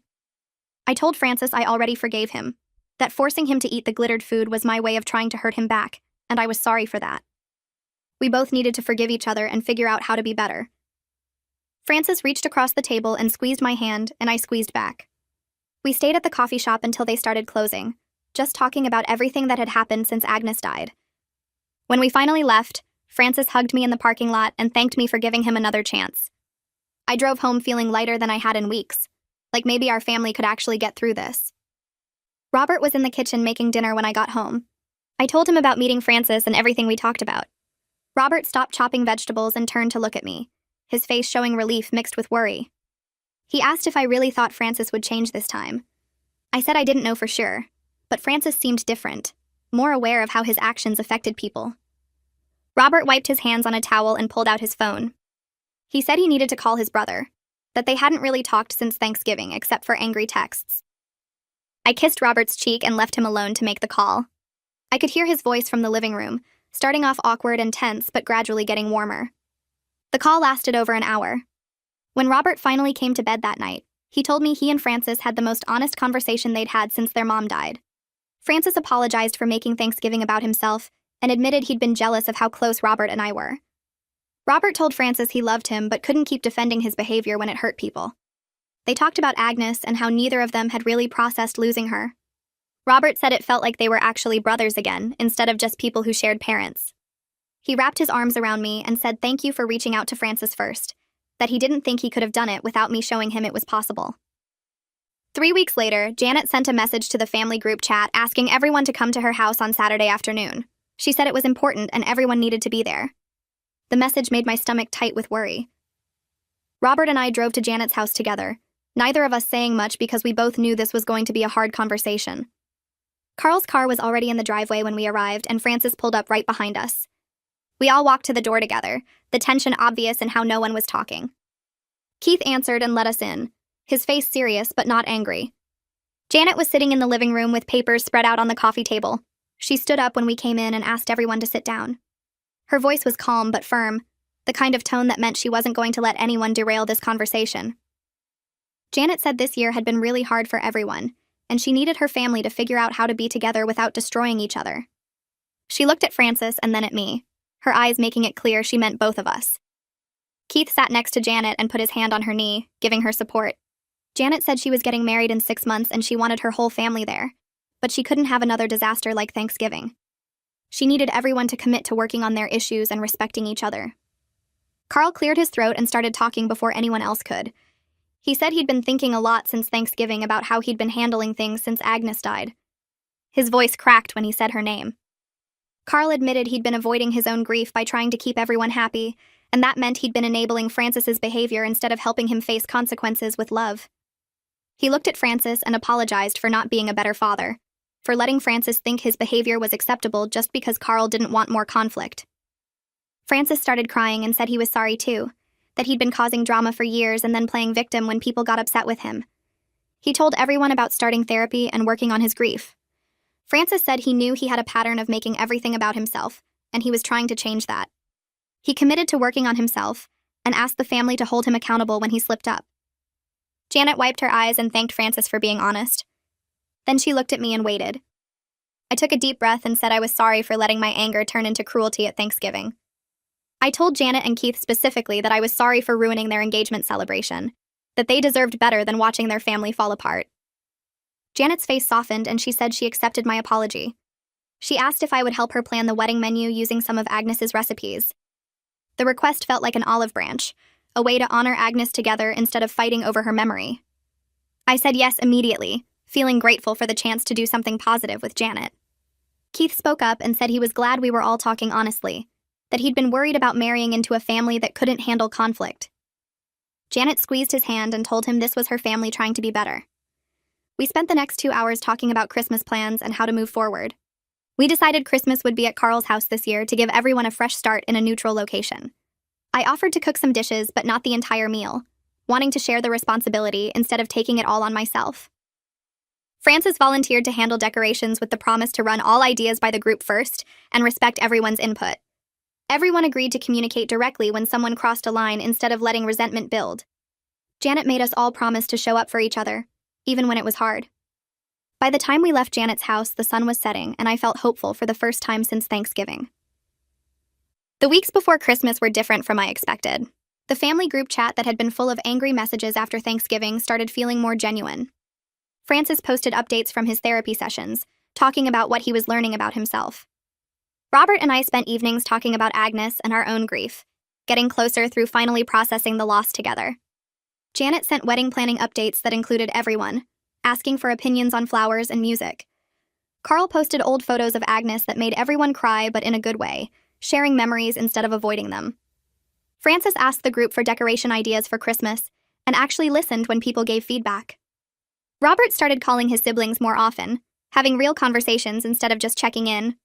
I told Francis I already forgave him, that forcing him to eat the glittered food was my way of trying to hurt him back, and I was sorry for that. We both needed to forgive each other and figure out how to be better. Francis reached across the table and squeezed my hand, and I squeezed back. We stayed at the coffee shop until they started closing, just talking about everything that had happened since Agnes died. When we finally left, Francis hugged me in the parking lot and thanked me for giving him another chance. I drove home feeling lighter than I had in weeks, like maybe our family could actually get through this. Robert was in the kitchen making dinner when I got home. I told him about meeting Francis and everything we talked about. Robert stopped chopping vegetables and turned to look at me, his face showing relief mixed with worry. He asked if I really thought Francis would change this time. I said I didn't know for sure, but Francis seemed different, more aware of how his actions affected people. Robert wiped his hands on a towel and pulled out his phone. He said he needed to call his brother, that they hadn't really talked since Thanksgiving except for angry texts. I kissed Robert's cheek and left him alone to make the call. I could hear his voice from the living room, starting off awkward and tense but gradually getting warmer. The call lasted over an hour. When Robert finally came to bed that night, he told me he and Francis had the most honest conversation they'd had since their mom died. Francis apologized for making Thanksgiving about himself and admitted he'd been jealous of how close Robert and I were. Robert told Francis he loved him but couldn't keep defending his behavior when it hurt people. They talked about Agnes and how neither of them had really processed losing her. Robert said it felt like they were actually brothers again, instead of just people who shared parents. He wrapped his arms around me and said thank you for reaching out to Francis first, that he didn't think he could have done it without me showing him it was possible. 3 weeks later, Janet sent a message to the family group chat asking everyone to come to her house on Saturday afternoon. She said it was important and everyone needed to be there. The message made my stomach tight with worry. Robert and I drove to Janet's house together, neither of us saying much because we both knew this was going to be a hard conversation. Carl's car was already in the driveway when we arrived, and Francis pulled up right behind us. We all walked to the door together, the tension obvious in how no one was talking. Keith answered and let us in, his face serious but not angry. Janet was sitting in the living room with papers spread out on the coffee table. She stood up when we came in and asked everyone to sit down. Her voice was calm but firm, the kind of tone that meant she wasn't going to let anyone derail this conversation. Janet said this year had been really hard for everyone, and she needed her family to figure out how to be together without destroying each other. She looked at Francis and then at me, her eyes making it clear she meant both of us. Keith sat next to Janet and put his hand on her knee, giving her support. Janet said she was getting married in 6 months and she wanted her whole family there. but she couldn't have another disaster like Thanksgiving. She needed everyone to commit to working on their issues and respecting each other. Carl cleared his throat and started talking before anyone else could. He said he'd been thinking a lot since Thanksgiving about how he'd been handling things since Agnes died. His voice cracked when he said her name. Carl admitted he'd been avoiding his own grief by trying to keep everyone happy, and that meant he'd been enabling Francis's behavior instead of helping him face consequences with love. He looked at Francis and apologized for not being a better father, for letting Francis think his behavior was acceptable just because Carl didn't want more conflict. Francis started crying and said he was sorry too, that he'd been causing drama for years and then playing victim when people got upset with him. He told everyone about starting therapy and working on his grief. Francis said he knew he had a pattern of making everything about himself, and he was trying to change that. He committed to working on himself and asked the family to hold him accountable when he slipped up. Janet wiped her eyes and thanked Francis for being honest. Then she looked at me and waited. I took a deep breath and said I was sorry for letting my anger turn into cruelty at Thanksgiving. I told Janet and Keith specifically that I was sorry for ruining their engagement celebration, that they deserved better than watching their family fall apart. Janet's face softened and she said she accepted my apology. She asked if I would help her plan the wedding menu using some of Agnes's recipes. The request felt like an olive branch, a way to honor Agnes together instead of fighting over her memory. I said yes immediately, feeling grateful for the chance to do something positive with Janet. Keith spoke up and said he was glad we were all talking honestly, that he'd been worried about marrying into a family that couldn't handle conflict. Janet squeezed his hand and told him this was her family trying to be better. We spent the next 2 hours talking about Christmas plans and how to move forward. We decided Christmas would be at Carl's house this year to give everyone a fresh start in a neutral location. I offered to cook some dishes, but not the entire meal, wanting to share the responsibility instead of taking it all on myself. Francis volunteered to handle decorations with the promise to run all ideas by the group first and respect everyone's input. Everyone agreed to communicate directly when someone crossed a line instead of letting resentment build. Janet made us all promise to show up for each other, even when it was hard. By the time we left Janet's house, the sun was setting, and I felt hopeful for the first time since Thanksgiving. The weeks before Christmas were different from I expected. The family group chat that had been full of angry messages after Thanksgiving started feeling more genuine. Francis posted updates from his therapy sessions, talking about what he was learning about himself. Robert and I spent evenings talking about Agnes and our own grief, getting closer through finally processing the loss together. Janet sent wedding planning updates that included everyone, asking for opinions on flowers and music. Carl posted old photos of Agnes that made everyone cry, but in a good way, sharing memories instead of avoiding them. Francis asked the group for decoration ideas for Christmas and actually listened when people gave feedback. Robert started calling his siblings more often, having real conversations instead of just checking in.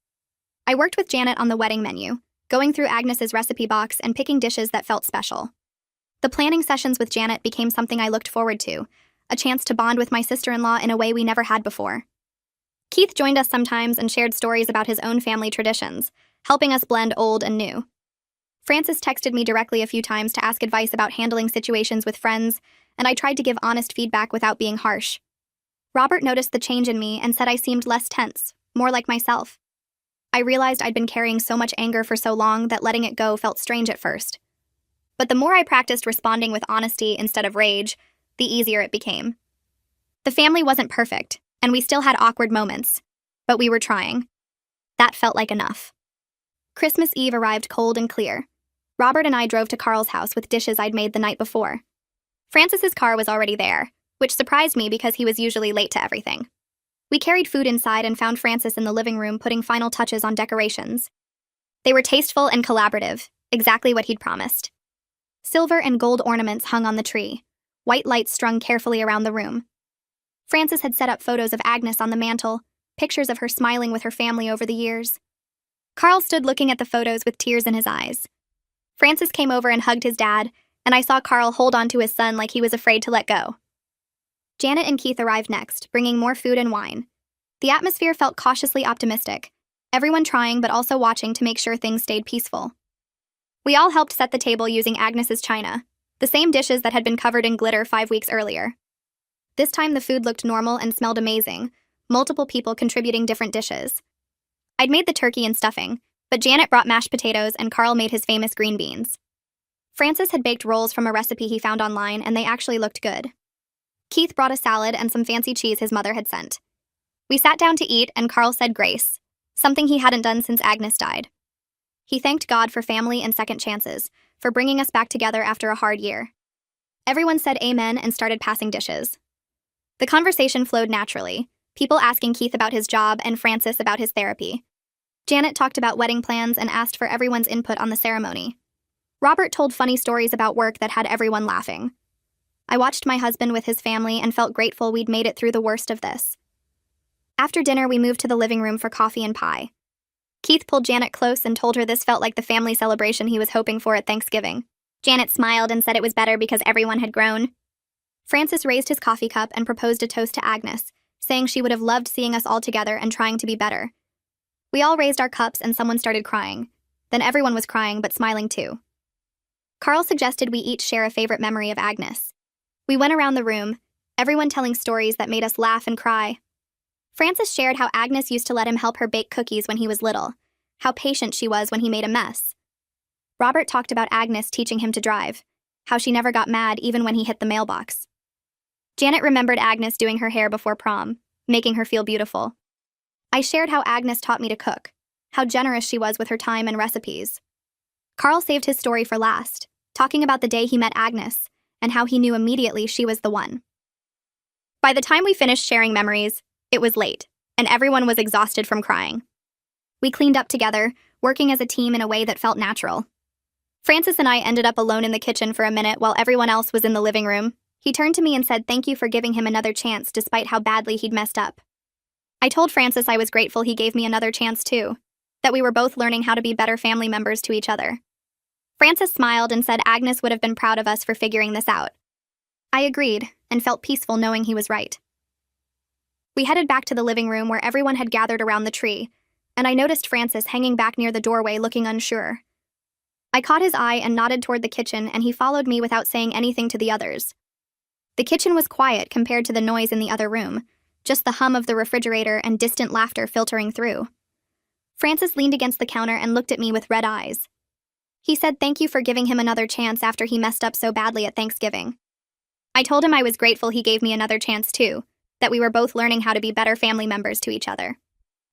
I worked with Janet on the wedding menu, going through Agnes's recipe box and picking dishes that felt special. The planning sessions with Janet became something I looked forward to, a chance to bond with my sister-in-law in a way we never had before. Keith joined us sometimes and shared stories about his own family traditions, helping us blend old and new. Francis texted me directly a few times to ask advice about handling situations with friends, and I tried to give honest feedback without being harsh. Robert noticed the change in me and said I seemed less tense, more like myself. I realized I'd been carrying so much anger for so long that letting it go felt strange at first. But the more I practiced responding with honesty instead of rage, the easier it became. The family wasn't perfect, and we still had awkward moments, but we were trying. That felt like enough. Christmas Eve arrived cold and clear. Robert and I drove to Carl's house with dishes I'd made the night before. Francis's car was already there, which surprised me because he was usually late to everything. We carried food inside and found Francis in the living room putting final touches on decorations. They were tasteful and collaborative, exactly what he'd promised. Silver and gold ornaments hung on the tree, white lights strung carefully around the room. Francis had set up photos of Agnes on the mantel, pictures of her smiling with her family over the years. Carl stood looking at the photos with tears in his eyes. Francis came over and hugged his dad, and I saw Carl hold on to his son like he was afraid to let go. Janet and Keith arrived next, bringing more food and wine. The atmosphere felt cautiously optimistic, everyone trying but also watching to make sure things stayed peaceful. We all helped set the table using Agnes's china, the same dishes that had been covered in glitter 5 weeks earlier. This time the food looked normal and smelled amazing, multiple people contributing different dishes. I'd made the turkey and stuffing, but Janet brought mashed potatoes and Carl made his famous green beans. Francis had baked rolls from a recipe he found online, and they actually looked good. Keith brought a salad and some fancy cheese his mother had sent. We We sat down to eat, and Carl said grace, something he hadn't done since Agnes died. He thanked God for family and second chances, for bringing us back together after a hard year. Everyone said amen and started passing dishes. The conversation flowed naturally, people asking Keith about his job and Francis about his therapy. Janet talked about wedding plans and asked for everyone's input on the ceremony. Robert told funny stories about work that had everyone laughing. I watched my husband with his family and felt grateful we'd made it through the worst of this. After dinner, we moved to the living room for coffee and pie. Keith pulled Janet close and told her this felt like the family celebration he was hoping for at Thanksgiving. Janet smiled and said it was better because everyone had grown. Francis raised his coffee cup and proposed a toast to Agnes, saying she would have loved seeing us all together and trying to be better. We all raised our cups and someone started crying. Then everyone was crying but smiling too. Carl suggested we each share a favorite memory of Agnes. We went around the room, everyone telling stories that made us laugh and cry. Francis shared how Agnes used to let him help her bake cookies when he was little, how patient she was when he made a mess. Robert talked about Agnes teaching him to drive, how she never got mad even when he hit the mailbox. Janet remembered Agnes doing her hair before prom, making her feel beautiful. I shared how Agnes taught me to cook, how generous she was with her time and recipes. Carl saved his story for last, talking about the day he met Agnes, and how he knew immediately she was the one. By the time we finished sharing memories, it was late, and everyone was exhausted from crying. We cleaned up together, working as a team in a way that felt natural. Francis and I ended up alone in the kitchen for a minute while everyone else was in the living room. He turned to me and said thank you for giving him another chance despite how badly he'd messed up. I told Francis I was grateful he gave me another chance too, that we were both learning how to be better family members to each other. Francis smiled and said Agnes would have been proud of us for figuring this out. I agreed and felt peaceful knowing he was right. We headed back to the living room where everyone had gathered around the tree, and I noticed Francis hanging back near the doorway looking unsure. I caught his eye and nodded toward the kitchen, and he followed me without saying anything to the others. The kitchen was quiet compared to the noise in the other room, just the hum of the refrigerator and distant laughter filtering through. Francis leaned against the counter and looked at me with red eyes. He said thank you for giving him another chance after he messed up so badly at Thanksgiving. I told him I was grateful he gave me another chance too, that we were both learning how to be better family members to each other.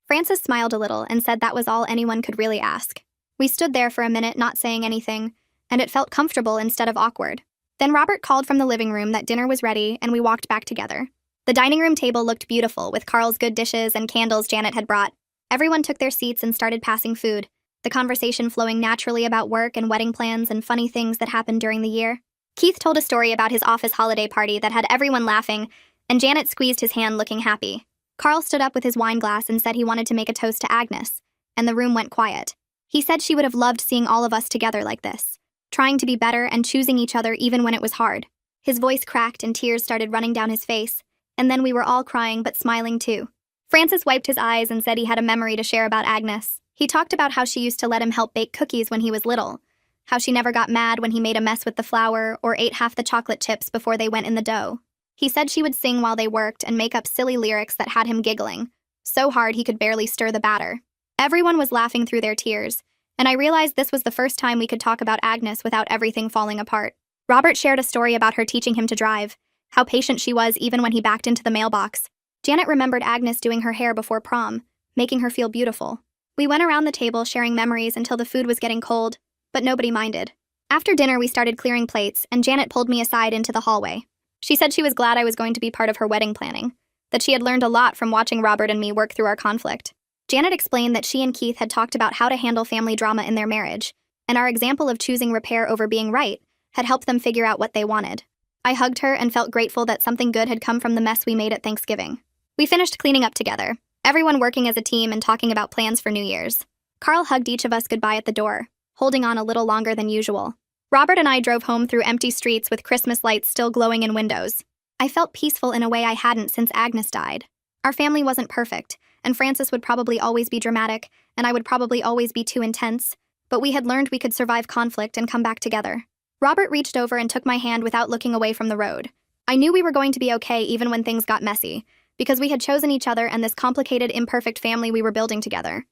Francis smiled a little and said that was all anyone could really ask. We stood there for a minute not saying anything, and it felt comfortable instead of awkward. Then Robert called from the living room that dinner was ready, and we walked back together. The dining room table looked beautiful with Carl's good dishes and candles Janet had brought. Everyone took their seats and started passing food, the conversation flowing naturally about work and wedding plans and funny things that happened during the year. Keith told a story about his office holiday party that had everyone laughing, and Janet squeezed his hand looking happy. Carl stood up with his wine glass and said he wanted to make a toast to Agnes, and the room went quiet. He said she would have loved seeing all of us together like this, trying to be better and choosing each other even when it was hard. His voice cracked and tears started running down his face, and then we were all crying but smiling too. Francis wiped his eyes and said he had a memory to share about Agnes. He talked about how she used to let him help bake cookies when he was little, how she never got mad when he made a mess with the flour or ate half the chocolate chips before they went in the dough. He said she would sing while they worked and make up silly lyrics that had him giggling, so hard he could barely stir the batter. Everyone was laughing through their tears, and I realized this was the first time we could talk about Agnes without everything falling apart. Robert shared a story about her teaching him to drive, how patient she was even when he backed into the mailbox. Janet remembered Agnes doing her hair before prom, making her feel beautiful. We went around the table sharing memories until the food was getting cold, but nobody minded. After dinner, we started clearing plates, and Janet pulled me aside into the hallway. She said she was glad I was going to be part of her wedding planning, that she had learned a lot from watching Robert and me work through our conflict. Janet explained that she and Keith had talked about how to handle family drama in their marriage, and our example of choosing repair over being right had helped them figure out what they wanted. I hugged her and felt grateful that something good had come from the mess we made at Thanksgiving. We finished cleaning up together, everyone working as a team and talking about plans for New Year's. Carl hugged each of us goodbye at the door, holding on a little longer than usual. Robert and I drove home through empty streets with Christmas lights still glowing in windows. I felt peaceful in a way I hadn't since Agnes died. Our family wasn't perfect, and Francis would probably always be dramatic, and I would probably always be too intense, but we had learned we could survive conflict and come back together. Robert reached over and took my hand without looking away from the road. I knew we were going to be okay even when things got messy, because we had chosen each other and this complicated, imperfect family we were building together.